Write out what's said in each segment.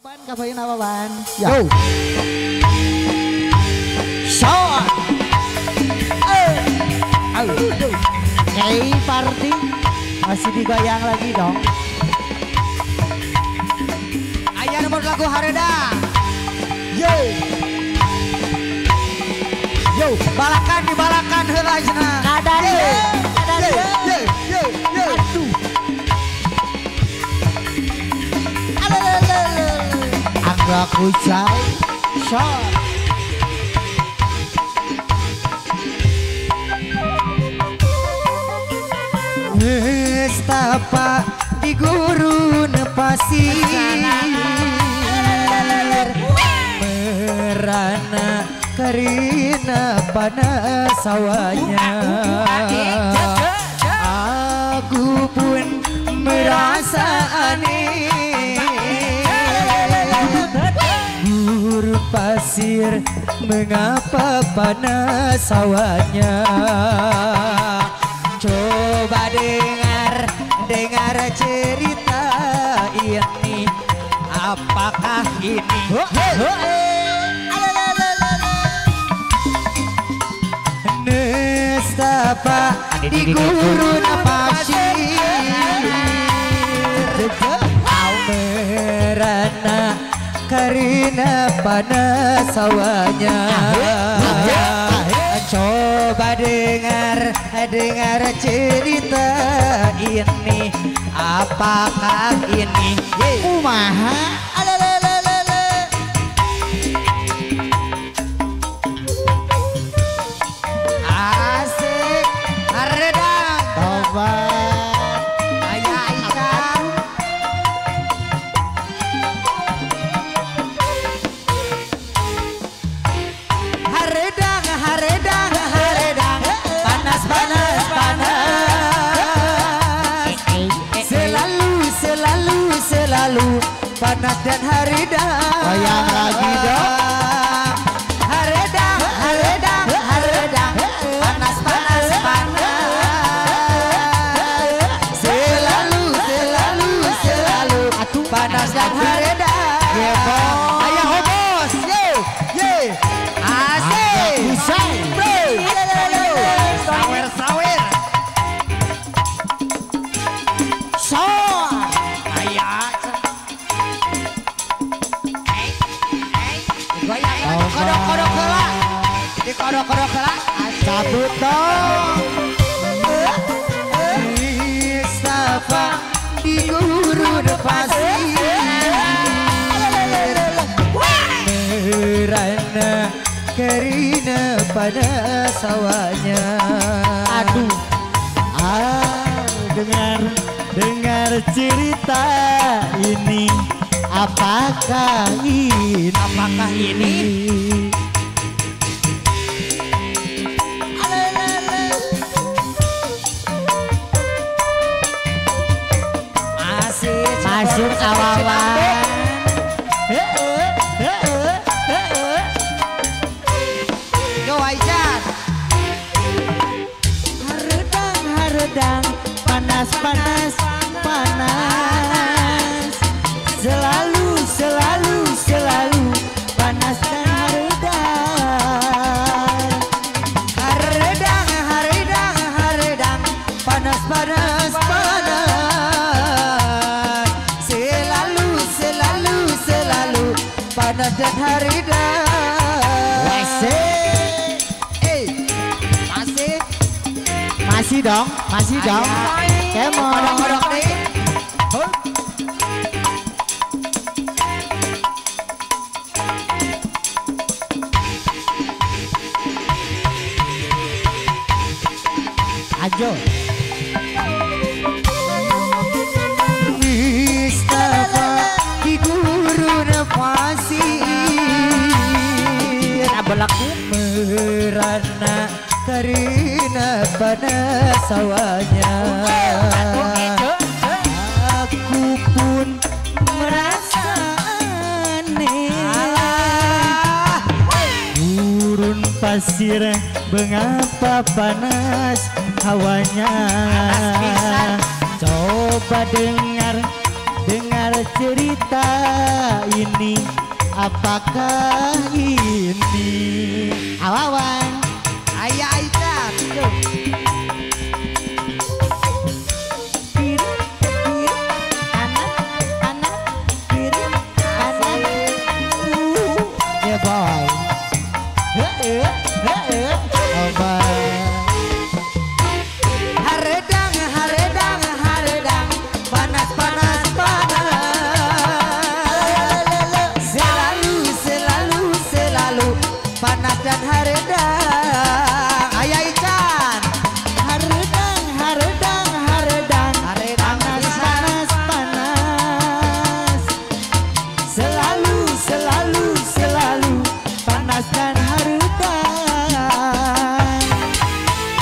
Ban kabayan apa ban? Ya. Yo. Shot. Hey party masih digoyang lagi dong. Ayah nomor lagu Hareda. Yo. Yo, balakan dibalakan heula cenah. Kadari. Kadari. Yo. Aduh. Angga Kucai. Shot. Nestapa di gurun pasir merana karina panas sawahnya. Aku pun merasa aneh. Gurun pasir mengapa panas sawahnya. Coba dengar cerita ini. Apakah ini nestapa di gurun pasir merana karena panas sawahnya. Coba dengar cerita ini. Apakah ini Kumaha. asik redang Tobat. ayah ikan haredang panas selalu panas dan haredang. Goyang lagi dong. Haredang panas selalu panas dan haredang. Ayo hobos ye asik Kucai. bro sawer Shot. ayah kodok heula di kodok heula Cabut dong. Nestapa di gurun pasir merana karina panas sawahnya. Aduh. Dengar cerita ini. Apakah ini? Masuk awawan. Yo Aisyah Haredang panas selalu panas dan haredang. Haredang panas selalu panas dan haredang. Masih dong. Kemon. Kodok nih. Ajo. Nestapa di gurun pasir merana karena panas sawahnya. Aku pun merasa aneh. Gurun pasir mengapa panas hawanya. pisan. Coba dengar cerita ini? Apakah ini? Awawan Ayah Aisyah. kiri kiri kanan kanan kiri kanan ya boy Obat Haredang, haredang, haredang, panas, panas, panas. Selalu, selalu, selalu panas dan haredang. Ayah Ican. haredang haredang haredang Haredang, panas panas panas selalu selalu selalu panas dan haredang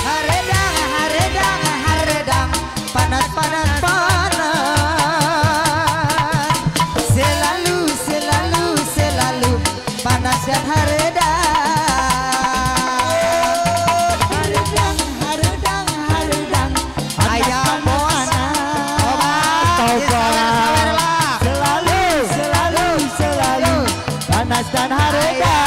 haredang, haredang, haredang, panas, panas, panas. Selalu, selalu, selalu panas dan haredang. haredang haredang haredang Ayah bos. selalu selalu selalu panas dan haredang